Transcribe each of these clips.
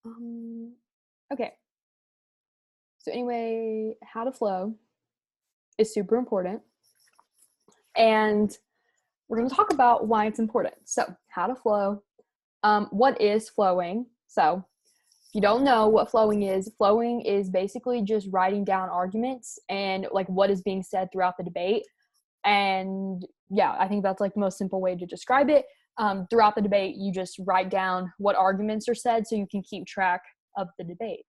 Um, okay. So anyway, how to flow is super important. And we're going to talk about why it's important. So, how to flow. What is flowing? So, if you don't know what flowing is basically just writing down arguments and like what is being said throughout the debate. And yeah, I think that's like the most simple way to describe it. Throughout the debate, you just write down what arguments are said so you can keep track of the debate.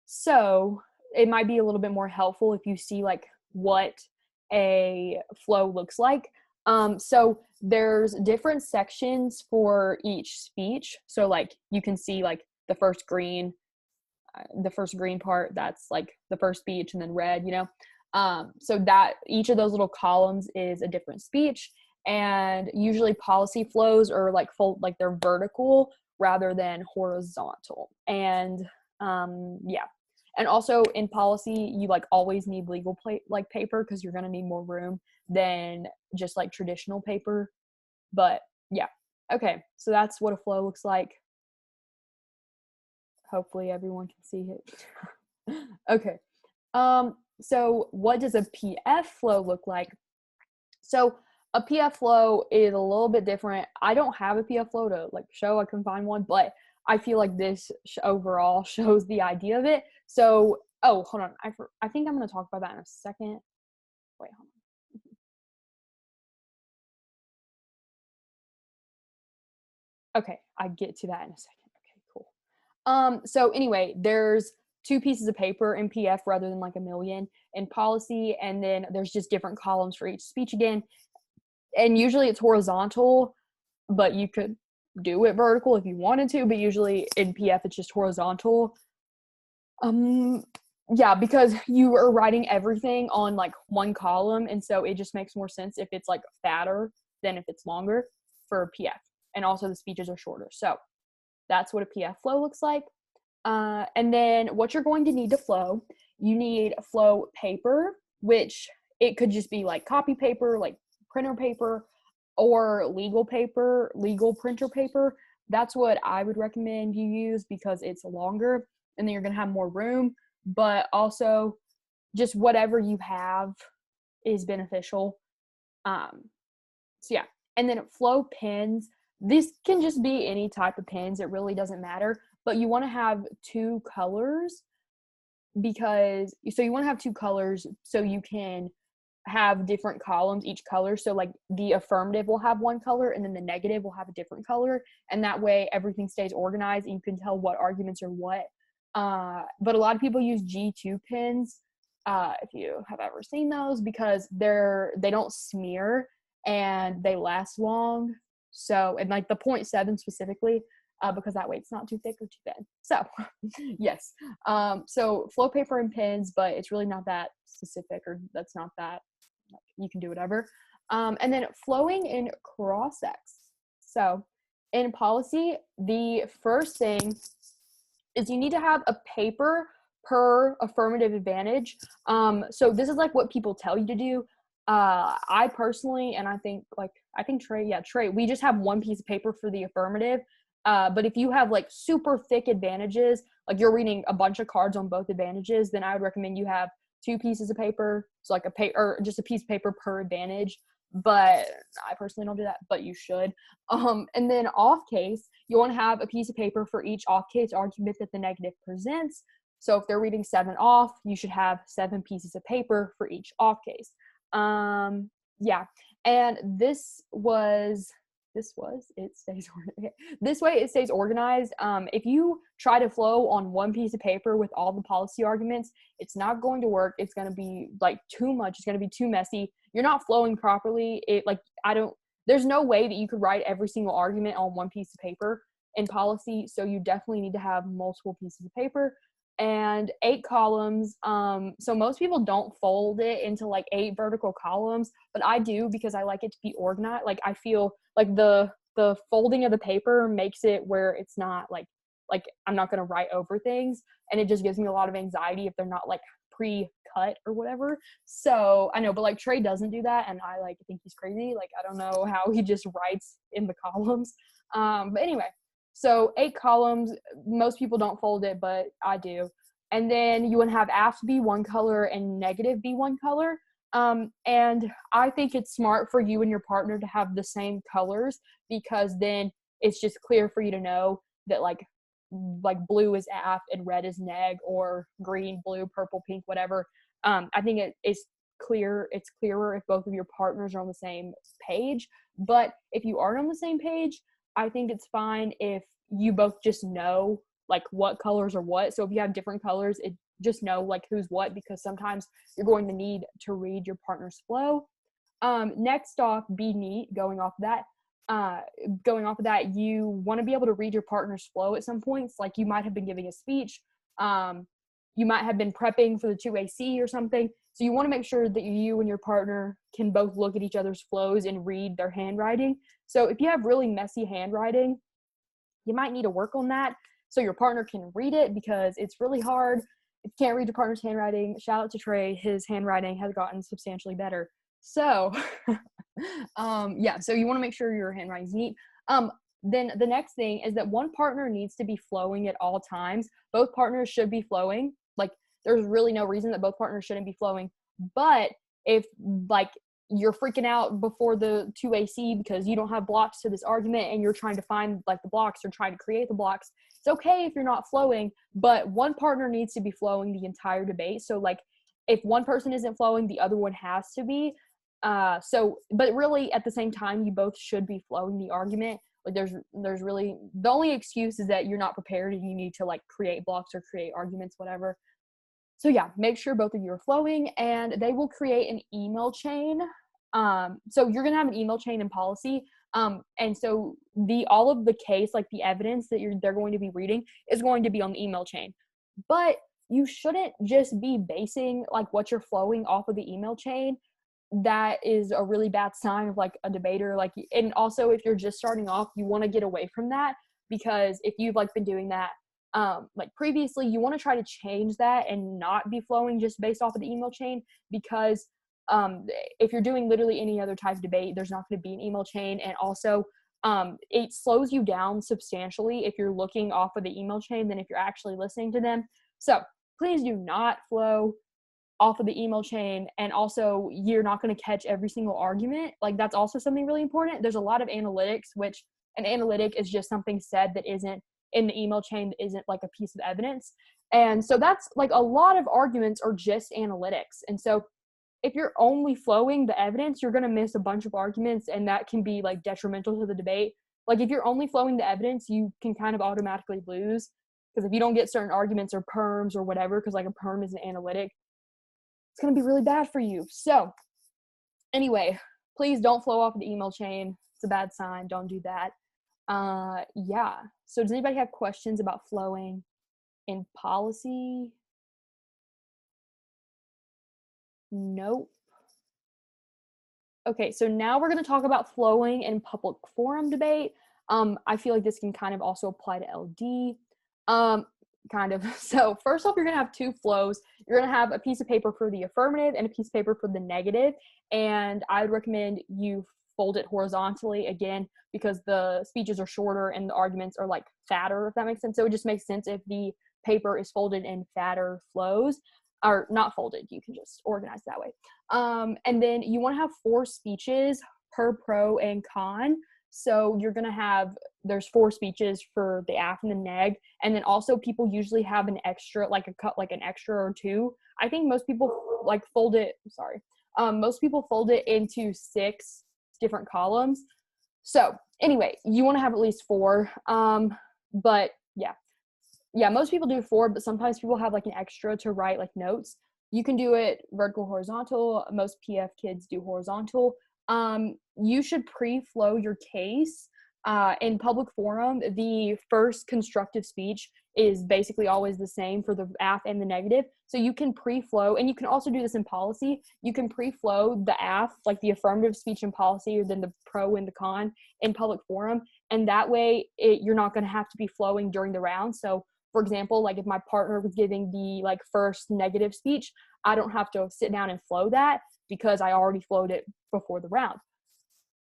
So it might be a little bit more helpful if you see like what a flow looks like. So there's different sections for each speech. So like you can see like the first green part, that's like the first speech, and then red, so that each of those little columns is a different speech. And usually policy flows are like like they're vertical rather than horizontal. And yeah. And also in policy, you like always need legal like paper because you're going to need more room than just like traditional paper. But yeah. Okay. So that's what a flow looks like. Hopefully everyone can see it. Okay. So what does a PF flow look like? So a PF flow is a little bit different. I don't have a PF flow to like show. I couldn't find one, but I feel like this overall shows the idea of it. So, oh, hold on. I think I'm going to talk about that in a second. Wait, hold on. Okay, I get to that in a second. Okay, cool. So anyway, there's two pieces of paper in PF rather than like a million in policy, and then there's just different columns for each speech again. And usually it's horizontal, but you could do it vertical if you wanted to, but usually in PF it's just horizontal. Um yeah, because you are writing everything on like one column, and so it just makes more sense if it's like fatter than if it's longer for PF. And also the speeches are shorter. So that's what a PF flow looks like. And then what you're going to need to flow, you need flow paper, which it could just be like copy paper, like printer paper, or legal printer paper. That's what I would recommend you use because it's longer and then you're going to have more room. But also, just whatever you have is beneficial. So, yeah. And then flow pens. This can just be any type of pens, it really doesn't matter. But you want to have two colors because you want to have two colors so you can have different columns each color. So like the affirmative will have one color and then the negative will have a different color, and that way everything stays organized and you can tell what arguments are what. But a lot of people use G2 pens, if you have ever seen those, because they don't smear and they last long. So, and like the 0.7 specifically, because that way it's not too thick or too thin. So yes. So flow paper and pens, but it's really not that specific, or that's not that, like, you can do whatever. And then flowing in cross-sects. So in policy, the first thing is you need to have a paper per affirmative advantage. So this is like what people tell you to do. I personally, and I think Trey, we just have one piece of paper for the affirmative. But if you have like super thick advantages, like you're reading a bunch of cards on both advantages, then I would recommend you have two pieces of paper. So like or just a piece of paper per advantage. But I personally don't do that, but you should. And then off case, you want to have a piece of paper for each off case argument that the negative presents. So if they're reading 7 off, you should have 7 pieces of paper for each off case. Yeah. And this way it stays organized. If you try to flow on one piece of paper with all the policy arguments, it's not going to work. It's going to be like too much. It's going to be too messy. You're not flowing properly. There's no way that you could write every single argument on one piece of paper in policy. So you definitely need to have multiple pieces of paper and 8 columns. So most people don't fold it into like 8 vertical columns, but I do because I like it to be organized. Like I feel like the folding of the paper makes it where it's not like I'm not going to write over things, and it just gives me a lot of anxiety if they're not like pre-cut or whatever. So I know, but like Trey doesn't do that, and I like think he's crazy. Like I don't know how he just writes in the columns. But anyway, So 8 columns, most people don't fold it, but I do. And then you want to have AF be one color and negative be one color. And I think it's smart for you and your partner to have the same colors, because then it's just clear for you to know that like blue is AF and red is neg, or green, blue, purple, pink, whatever. I think it's clear. It's clearer if both of your partners are on the same page. But if you aren't on the same page, I think it's fine if you both just know like what colors are what. So if you have different colors, it just know like who's what, because sometimes you're going to need to read your partner's flow. Next off, be neat. Going off of that, you want to be able to read your partner's flow at some points. Like you might have been giving a speech, you might have been prepping for the 2AC or something. So you want to make sure that you and your partner can both look at each other's flows and read their handwriting. So if you have really messy handwriting, you might need to work on that so your partner can read it, because it's really hard if you can't read your partner's handwriting. Shout out to Trey. His handwriting has gotten substantially better. So so you want to make sure your handwriting's neat. Then the next thing is that one partner needs to be flowing at all times. Both partners should be flowing. Like there's really no reason that both partners shouldn't be flowing. But if like you're freaking out before the 2AC because you don't have blocks to this argument and you're trying to find like the blocks or trying to create the blocks, it's okay if you're not flowing, but one partner needs to be flowing the entire debate. So like if one person isn't flowing, the other one has to be. But really at the same time, you both should be flowing the argument. Like there's really, the only excuse is that you're not prepared and you need to like create blocks or create arguments, whatever. So yeah, make sure both of you are flowing, and they will create an email chain. So you're going to have an email chain in policy. And so all of the case, like the evidence that they're going to be reading is going to be on the email chain. But you shouldn't just be basing like what you're flowing off of the email chain. That is a really bad sign of like a debater. Like, and also if you're just starting off, you want to get away from that, because if you've like been doing that like previously, you want to try to change that and not be flowing just based off of the email chain, because if you're doing literally any other type of debate, there's not going to be an email chain. And also it slows you down substantially if you're looking off of the email chain than if you're actually listening to them. So please do not flow off of the email chain. And also you're not going to catch every single argument. Like that's also something really important. There's a lot of analytics, which an analytic is just something said that isn't in the email chain, that isn't like a piece of evidence. And so that's like a lot of arguments are just analytics. And so if you're only flowing the evidence, you're going to miss a bunch of arguments, and that can be like detrimental to the debate. Like if you're only flowing the evidence, you can kind of automatically lose, because if you don't get certain arguments or perms or whatever, because like a perm is an analytic, it's going to be really bad for you. So anyway, please don't flow off the email chain. It's a bad sign. Don't do that. Yeah. So does anybody have questions about flowing in policy? Nope. Okay, so now we're going to talk about flowing in public forum debate. I feel like this can kind of also apply to LD. Kind of. So first off, you're going to have two flows. You're going to have a piece of paper for the affirmative and a piece of paper for the negative. And I would recommend you fold it horizontally again, because the speeches are shorter and the arguments are like fatter, if that makes sense. So it just makes sense if the paper is folded in fatter flows, or not folded. You can just organize that way. And then you want to have 4 speeches per pro and con. So you're going to have, there's 4 speeches for the AF and the neg. And then also people usually have an extra, like an extra or 2. I think most people like fold it, most people fold it into 6 different columns. So anyway, you want to have at least 4. But yeah, most people do 4, but sometimes people have like an extra to write like notes. You can do it vertical, horizontal. Most PF kids do horizontal. You should pre-flow your case. In public forum, the first constructive speech is basically always the same for the AF and the negative. So you can pre-flow, and you can also do this in policy. You can pre-flow the AF, like the affirmative speech in policy, or then the pro and the con in public forum. And that way you're not going to have to be flowing during the round. So for example, like if my partner was giving the like first negative speech, I don't have to sit down and flow that, because I already flowed it before the round.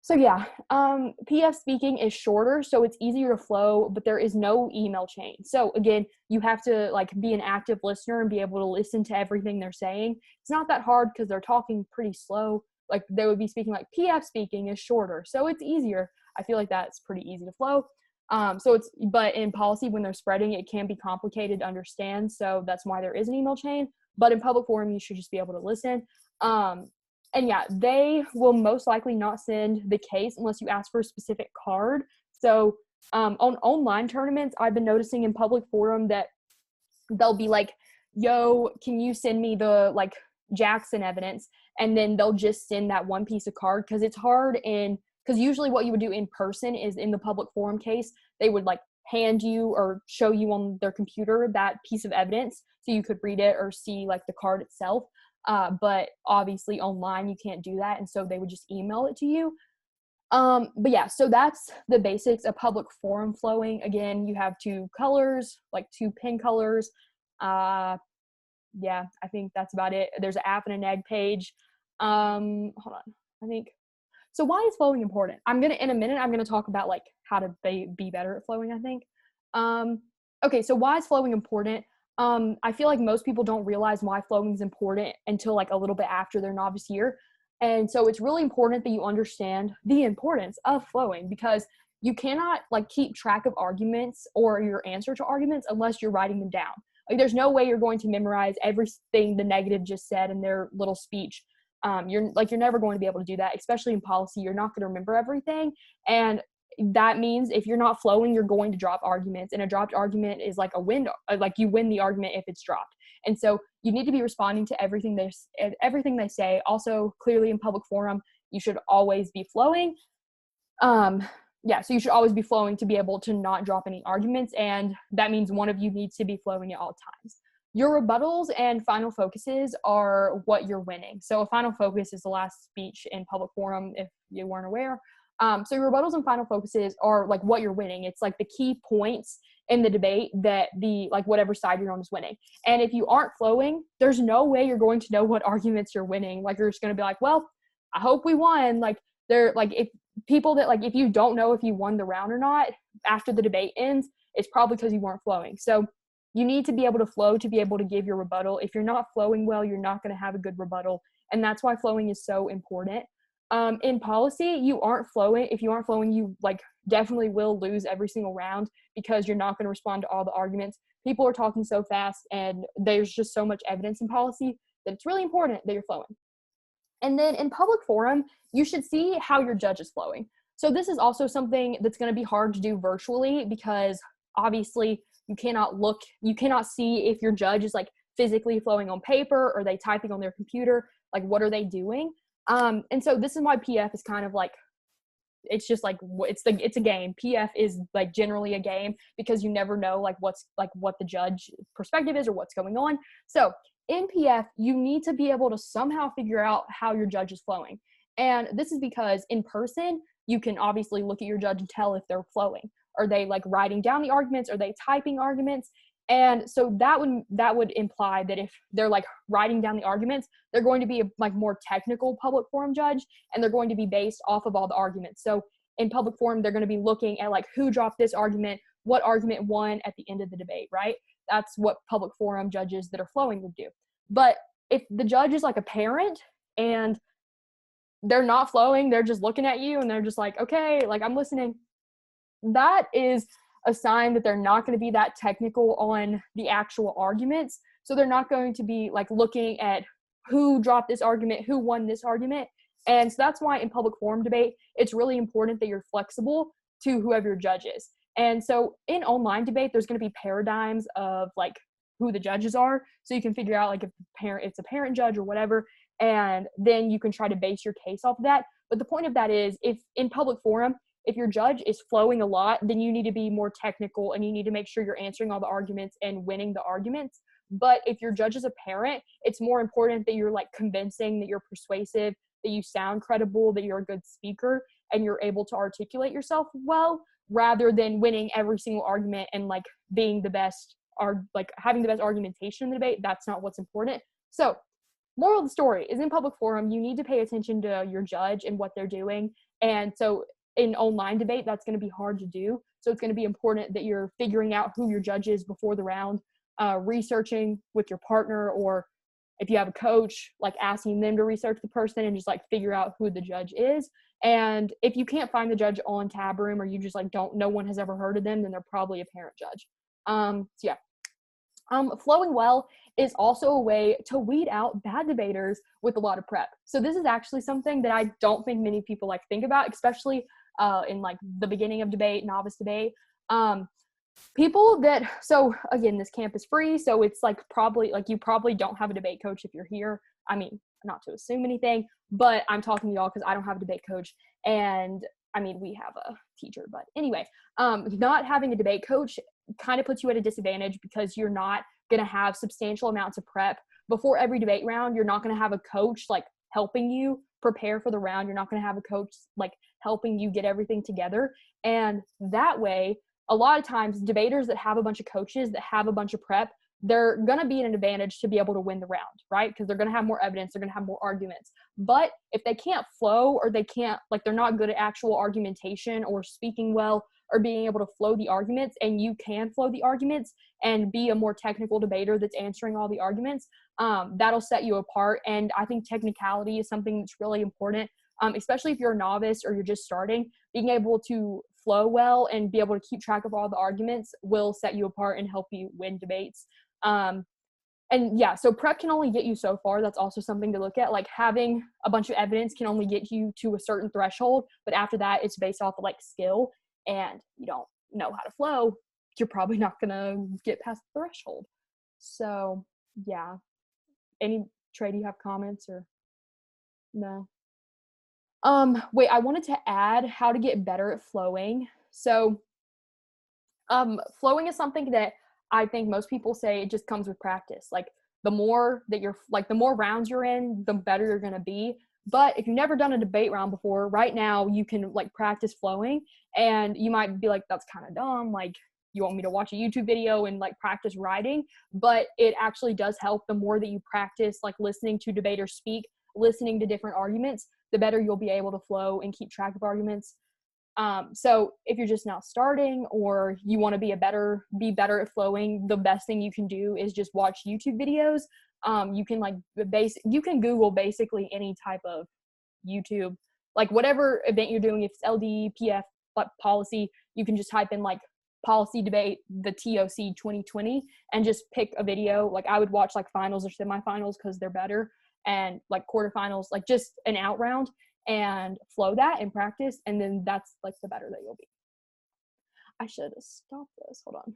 So yeah, PF speaking is shorter, so it's easier to flow, but there is no email chain. So again, you have to like be an active listener and be able to listen to everything they're saying. It's not that hard because they're talking pretty slow. Like they would be speaking like PF speaking is shorter, so it's easier. I feel like that's pretty easy to flow. But in policy, when they're spreading, it can be complicated to understand. So that's why there is an email chain. But in public forum, you should just be able to listen. And yeah, they will most likely not send the case unless you ask for a specific card. So on online tournaments, I've been noticing in public forum that they'll be like, yo, can you send me the like Jackson evidence? And then they'll just send that one piece of card because it's hard because usually what you would do in person is in the public forum case, they would like hand you or show you on their computer that piece of evidence so you could read it or see like the card itself. But obviously online you can't do that, and so they would just email it to you. But yeah, so that's the basics of public forum flowing. Again, you have two colors, like two pin colors. Yeah, I think that's about it. There's an app and an egg page. Hold on, I think. So why is flowing important? In a minute, I'm gonna talk about like how to be better at flowing, I think. Okay, so why is flowing important? I feel like most people don't realize why flowing is important until like a little bit after their novice year. And so it's really important that you understand the importance of flowing because you cannot like keep track of arguments or your answer to arguments unless you're writing them down. Like there's no way you're going to memorize everything the negative just said in their little speech. You're never going to be able to do that, especially in policy. You're not going to remember everything. And that means if you're not flowing, you're going to drop arguments, and a dropped argument is like a win, like you win the argument if it's dropped. And so you need to be responding to everything they say. Also, clearly in public forum, you should always be flowing. So you should always be flowing to be able to not drop any arguments, and that means one of you needs to be flowing at all times. Your rebuttals and final focuses are what you're winning. So a final focus is the last speech in public forum, if you weren't aware. So your rebuttals and final focuses are like what you're winning. It's like the key points in the debate that whatever side you're on is winning. And if you aren't flowing, there's no way you're going to know what arguments you're winning. Like you're just going to be like, well, I hope we won. Like they're like, if people that like, if you don't know if you won the round or not after the debate ends, it's probably because you weren't flowing. So you need to be able to flow to be able to give your rebuttal. If you're not flowing well, you're not going to have a good rebuttal. And that's why flowing is so important. In policy, you aren't flowing. If you aren't flowing, you like definitely will lose every single round because you're not going to respond to all the arguments. People are talking so fast and there's just so much evidence in policy that it's really important that you're flowing. And then in public forum, you should see how your judge is flowing. So this is also something that's going to be hard to do virtually because obviously you cannot see if your judge is like physically flowing on paper or are they typing on their computer, like what are they doing? And so this is why PF is kind of like, it's just like, it's a game. PF is like generally a game because you never know like what the judge perspective is or what's going on. So in PF, you need to be able to somehow figure out how your judge is flowing. And this is because in person, you can obviously look at your judge and tell if they're flowing. Are they like writing down the arguments? Are they typing arguments? And so that would imply that if they're like writing down the arguments, they're going to be a like more technical public forum judge, and they're going to be based off of all the arguments. So in public forum, they're going to be looking at like who dropped this argument, what argument won at the end of the debate, right? That's what public forum judges that are flowing would do. But if the judge is like a parent and they're not flowing, they're just looking at you and they're just like, okay, like I'm listening, that is a sign that they're not going to be that technical on the actual arguments. So they're not going to be like looking at who dropped this argument, who won this argument. And so that's why in public forum debate, it's really important that you're flexible to whoever your judge is. And so in online debate, there's going to be paradigms of like who the judges are. So you can figure out like if it's a parent judge or whatever, and then you can try to base your case off of that. But the point of that is if in public forum, if your judge is flowing a lot, then you need to be more technical and you need to make sure you're answering all the arguments and winning the arguments. But if your judge is a parent, it's more important that you're like convincing, that you're persuasive, that you sound credible, that you're a good speaker and you're able to articulate yourself well, rather than winning every single argument and like being the best or like having the best argumentation in the debate. That's not what's important. So moral of the story is in public forum, you need to pay attention to your judge and what they're doing. And so in online debate, that's going to be hard to do. So it's going to be important that you're figuring out who your judge is before the round, researching with your partner, or if you have a coach, like asking them to research the person and just like figure out who the judge is. And if you can't find the judge on Tab Room, or you just like no one has ever heard of them, then they're probably a parent judge. So yeah. Flowing well is also a way to weed out bad debaters with a lot of prep. So this is actually something that I don't think many people like think about, especially in like the beginning of debate, novice debate. People that, so again, this camp is free, so it's like probably like you probably don't have a debate coach if you're here. I mean, not to assume anything, but I'm talking to y'all because I don't have a debate coach, and I mean, we have a teacher, but anyway, not having a debate coach kind of puts you at a disadvantage because you're not going to have substantial amounts of prep before every debate round. You're not going to have a coach like helping you prepare for the round. You're not going to have a coach like helping you get everything together. And that way, a lot of times debaters that have a bunch of coaches that have a bunch of prep, they're going to be at an advantage to be able to win the round, right? Because they're going to have more evidence, they're going to have more arguments. But if they can't flow, or they can't, like they're not good at actual argumentation or speaking well or being able to flow the arguments, and you can flow the arguments and be a more technical debater that's answering all the arguments, that'll set you apart. And I think technicality is something that's really important, especially if you're a novice or you're just starting. Being able to flow well and be able to keep track of all the arguments will set you apart and help you win debates. And yeah, so prep can only get you so far. That's also something to look at. Like having a bunch of evidence can only get you to a certain threshold, but after that, it's based off of like skill, and you don't know how to flow, you're probably not gonna get past the threshold. So yeah. Trey, do you have comments or no? Wait, I wanted to add how to get better at flowing. So flowing is something that I think most people say it just comes with practice. Like the more that you're like, the more rounds you're in, the better you're going to be. But if you've never done a debate round before, right now you can like practice flowing, and you might be like, that's kind of dumb. Like, you want me to watch a YouTube video and like practice writing, but it actually does help. The more that you practice like listening to debaters speak, listening to different arguments, the better you'll be able to flow and keep track of arguments. So if you're just now starting, or you want to be better at flowing, the best thing you can do is just watch YouTube videos. You can like you can Google basically any type of YouTube, like whatever event you're doing. If it's LD, PF, like policy, you can just type in like policy debate, the TOC 2020, and just pick a video. Like I would watch like finals or semifinals because they're better, and like quarterfinals, like just an out round, and flow that and practice, and then that's like the better that you'll be. I should have stopped this. Hold on.